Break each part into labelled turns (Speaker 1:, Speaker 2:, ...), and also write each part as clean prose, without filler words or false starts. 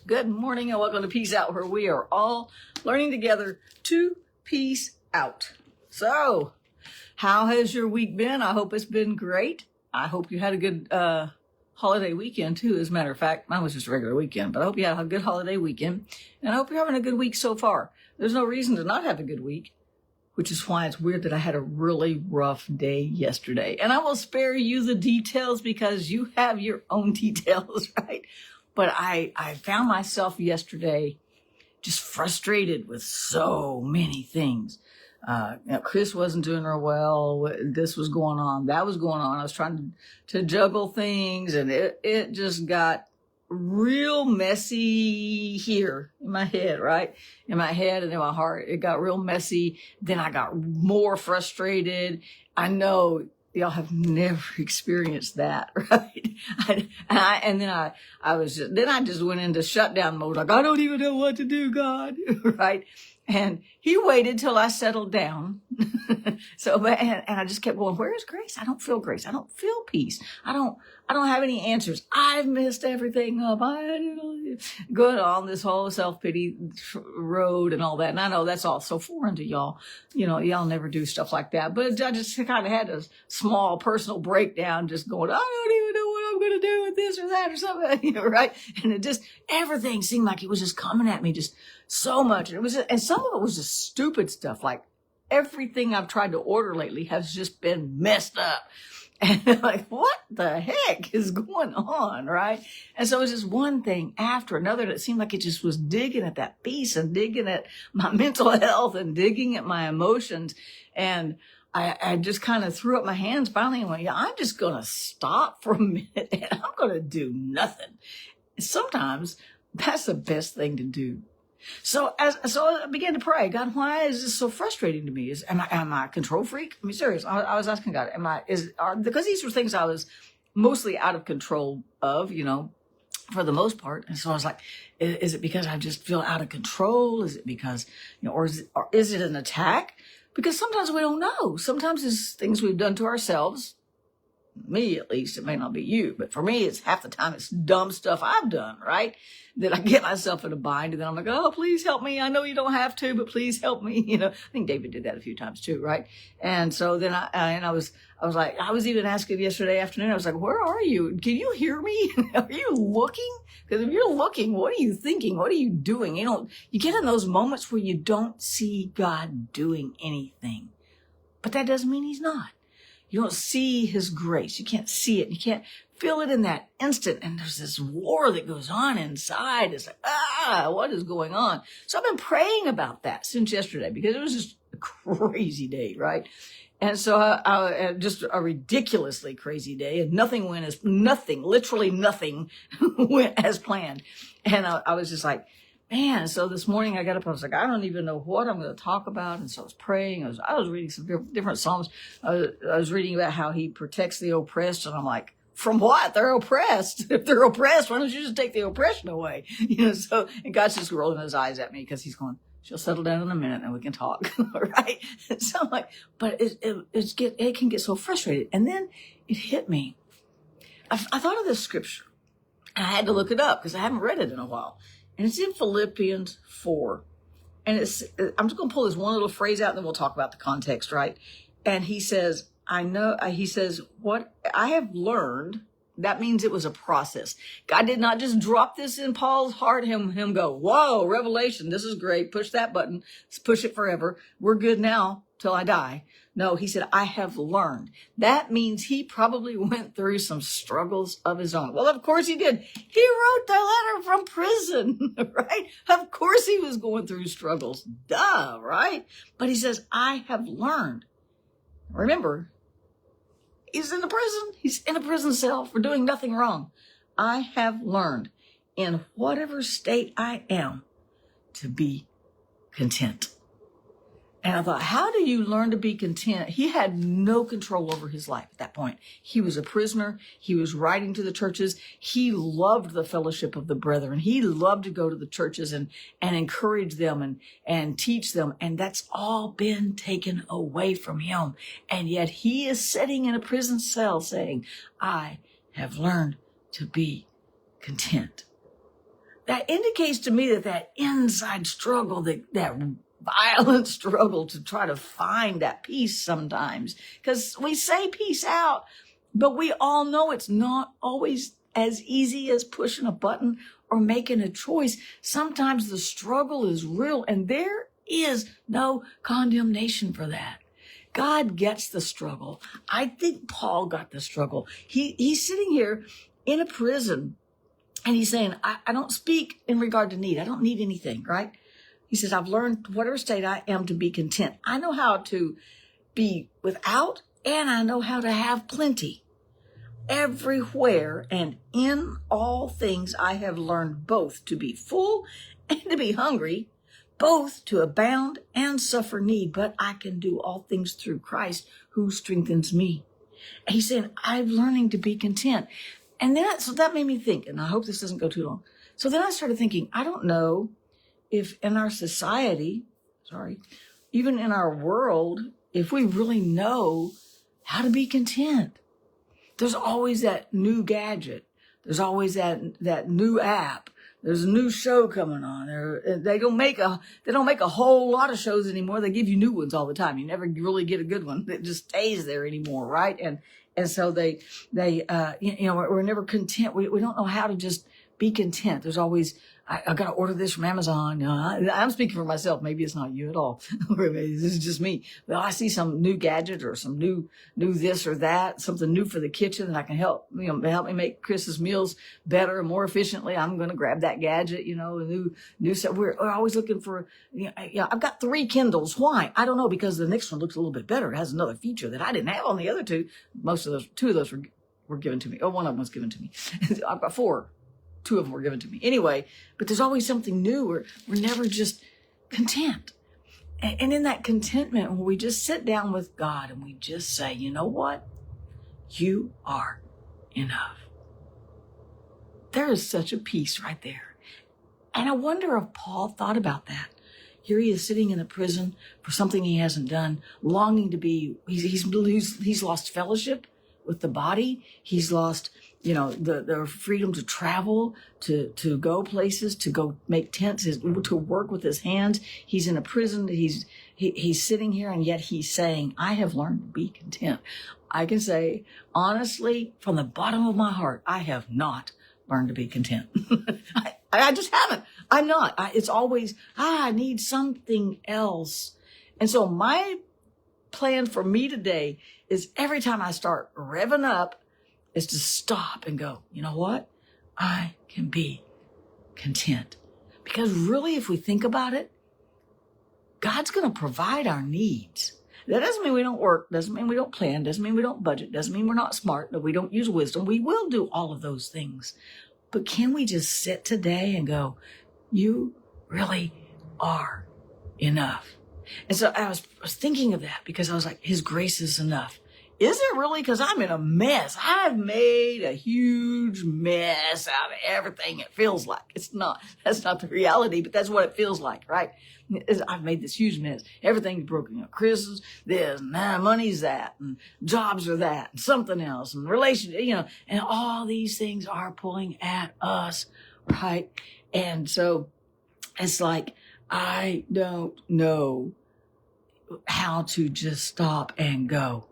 Speaker 1: Good morning and welcome to Peace Out, where we are all learning together to peace out. So, how has your week been? I hope it's been great. I hope you had a good holiday weekend too. As a matter of fact, mine was just a regular weekend, but I hope you had a good holiday weekend. And I hope you're having a good week so far. There's no reason to not have a good week, which is why it's weird that I had a really rough day yesterday. And I will spare you the details because you have your own details, right? But I found myself yesterday just frustrated with so many things. Chris wasn't doing real well. This was going on. That was going on. I was trying to juggle things, and it just got real messy here in my head, right? In my head and in my heart. It got real messy. Then I got more frustrated. I know y'all have never experienced that, right? And then I just went into shutdown mode. Like, I don't even know what to do, God, right? And he waited till I settled down. And I just kept going, where is grace? I don't feel grace. I don't feel peace. I don't have any answers. I've messed everything up. Going on this whole self-pity road and all that. And I know that's all so foreign to y'all. You know, y'all never do stuff like that. But I just kind of had a small personal breakdown, just going, I don't even know what I'm going to do with this or that or something, you know, right? And it just, everything seemed like it was just coming at me just so much. And some of it was just stupid stuff. Like everything I've tried to order lately has just been messed up. And I'm like, what the heck is going on, right? And so it was just one thing after another that seemed like it just was digging at that peace and digging at my mental health and digging at my emotions. And I just kind of threw up my hands finally and went, yeah, I'm just going to stop for a minute and I'm going to do nothing. Sometimes that's the best thing to do. So I began to pray, God, why is this so frustrating to me? Am I a control freak? I mean, serious. I was asking God, because these were things I was mostly out of control of, you know, for the most part. And so I was like, is it because I just feel out of control? Is it because, you know, or is it an attack? Because sometimes we don't know. Sometimes it's things we've done to ourselves. Me, at least. It may not be you, but for me, it's half the time it's dumb stuff I've done, right? That I get myself in a bind, and then I'm like, oh, please help me. I know you don't have to, but please help me. You know, I think David did that a few times too, right? And so then I was like, I was even asking yesterday afternoon, I was like, where are you? Can you hear me? Are you looking? Because if you're looking, what are you thinking? What are you doing? You get in those moments where you don't see God doing anything, but that doesn't mean he's not. You don't see his grace. You can't see it. You can't feel it in that instant. And there's this war that goes on inside. It's like, what is going on? So I've been praying about that since yesterday because it was just a crazy day, right? And so I just a ridiculously crazy day, and literally nothing went as planned. And I was just like, man, so this morning I got up, I was like, I don't even know what I'm going to talk about. And so I was praying. I was reading some different Psalms. I was reading about how he protects the oppressed. And I'm like, from what? They're oppressed. If they're oppressed, why don't you just take the oppression away? You know, and God's just rolling his eyes at me because he's going, she'll settle down in a minute and we can talk. Right? So I'm like, but it can get so frustrated. And then it hit me. I thought of this scripture and I had to look it up because I haven't read it in a while. And it's in Philippians 4. And I'm just going to pull this one little phrase out and then we'll talk about the context, right? And he says, what I have learned, that means it was a process. God did not just drop this in Paul's heart, him go, whoa, revelation, this is great. Push that button, push it forever. We're good now till I die. No, he said, I have learned. That means he probably went through some struggles of his own. Well, of course he did. He wrote the letter from prison, right? Of course he was going through struggles. Duh, right? But he says, I have learned. Remember, he's in the prison. He's in a prison cell for doing nothing wrong. I have learned in whatever state I am to be content. And I thought, how do you learn to be content? He had no control over his life at that point. He was a prisoner. He was writing to the churches. He loved the fellowship of the brethren. He loved to go to the churches and encourage them and teach them. And that's all been taken away from him. And yet he is sitting in a prison cell saying, I have learned to be content. that indicates to me that inside struggle, that violent struggle to try to find that peace sometimes. Because we say peace out, but we all know it's not always as easy as pushing a button or making a choice. Sometimes the struggle is real, and there is no condemnation for that. God gets the struggle. I think Paul got the struggle. He's sitting here in a prison, and he's saying, I don't speak in regard to need. I don't need anything, right? He says, I've learned whatever state I am to be content. I know how to be without, and I know how to have plenty. Everywhere and in all things I have learned both to be full and to be hungry, both to abound and suffer need, but I can do all things through Christ who strengthens me. And he's saying, I'm learning to be content. And then, so that made me think, and I hope this doesn't go too long. So then I started thinking, I don't know if in our society, even in our world, if we really know how to be content. There's always that new gadget. There's always that new app. There's a new show coming on. They don't make a whole lot of shows anymore. They give you new ones all the time. You never really get a good one that just stays there anymore, right? And so we're never content. We don't know how to just be content. There's always, I got to order this from Amazon. I'm speaking for myself. Maybe it's not you at all. Or maybe this is just me. Well, I see some new gadget or some new this or that, something new for the kitchen that I can help me make Chris's meals better and more efficiently. I'm going to grab that gadget, new stuff. We're always looking for, I've got 3 Kindles. Why? I don't know, because the next one looks a little bit better. It has another feature that I didn't have on the other 2. 2 of those were given to me. Oh, one of them was given to me. I've got 4. 2 of them were given to me. Anyway, but there's always something new. We're never just content. And in that contentment, when we just sit down with God and we just say, you know what? You are enough. There is such a peace right there. And I wonder if Paul thought about that. Here he is sitting in a prison for something he hasn't done, longing to be, he's lost fellowship with the body. He's lost the freedom to travel, to go places, to go make tents, to work with his hands. He's in a prison. He's sitting here, and yet he's saying, I have learned to be content. I can say, honestly, from the bottom of my heart, I have not learned to be content. I just haven't. I'm not. It's always, I need something else. And so my plan for me today is every time I start revving up, is to stop and go, you know what? I can be content. Because really, if we think about it, God's going to provide our needs. That doesn't mean we don't work, doesn't mean we don't plan, doesn't mean we don't budget, doesn't mean we're not smart, that we don't use wisdom. We will do all of those things. But can we just sit today and go, you really are enough? And so I was thinking of that because I was like, His grace is enough. Is it really? Because I'm in a mess. I've made a huge mess out of everything it feels like. It's not. That's not the reality, but that's what it feels like, right? I've made this huge mess. Everything's broken. Chris's this, and money's that, and jobs are that, and something else, and relationship, and all these things are pulling at us, right? And so it's like, I don't know how to just stop and go,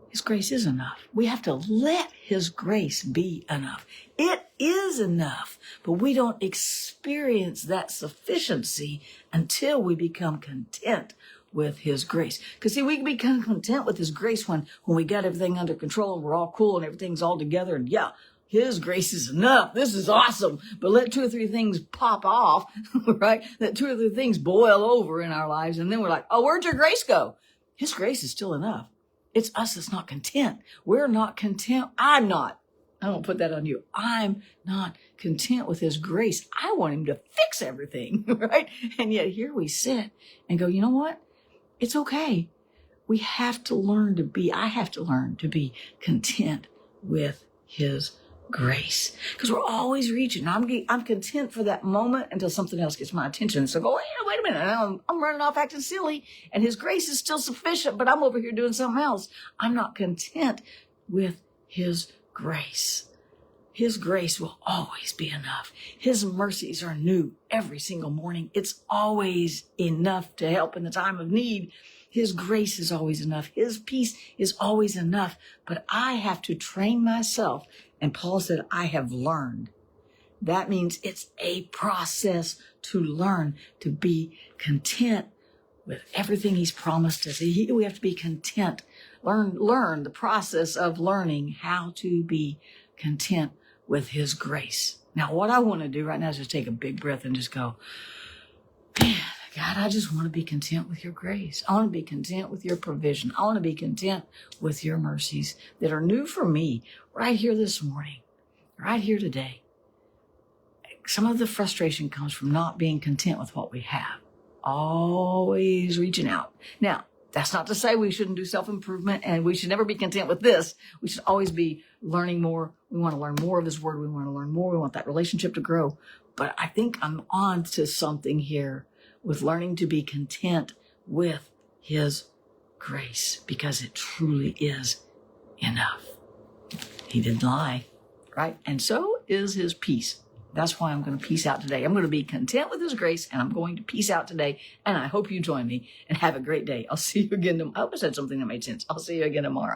Speaker 1: His grace is enough. We have to let His grace be enough. It is enough, but we don't experience that sufficiency until we become content with His grace. Because see, we can become content with His grace when we got everything under control and we're all cool and everything's all together and His grace is enough. This is awesome. But let 2 or 3 things pop off, right? Let 2 or 3 things boil over in our lives. And then we're like, oh, where'd your grace go? His grace is still enough. It's us that's not content. We're not content. I'm not. I don't put that on you. I'm not content with His grace. I want Him to fix everything, right? And yet here we sit and go, you know what? It's okay. I have to learn to be content with His grace. Because we're always reaching. I'm content for that moment until something else gets my attention. So go, wait a minute. I'm running off acting silly and His grace is still sufficient, but I'm over here doing something else. I'm not content with His grace. His grace will always be enough. His mercies are new every single morning. It's always enough to help in the time of need. His grace is always enough. His peace is always enough. But I have to train myself. And Paul said, I have learned. That means it's a process to learn to be content with everything he's promised us. We have to be content. Learn the process of learning how to be content with his grace. Now, what I want to do right now is just take a big breath and just go, man, God, I just want to be content with your grace. I want to be content with your provision. I want to be content with your mercies that are new for me right here this morning, right here today. Some of the frustration comes from not being content with what we have. Always reaching out. Now, that's not to say we shouldn't do self-improvement and we should never be content with this. We should always be learning more. We want to learn more of his word. We want to learn more. We want that relationship to grow. But I think I'm on to something here with learning to be content with his grace because it truly is enough. He didn't lie, right? And so is his peace. That's why I'm going to peace out today. I'm going to be content with his grace, and I'm going to peace out today. And I hope you join me and have a great day. I'll see you again. I hope I said something that made sense. I'll see you again tomorrow.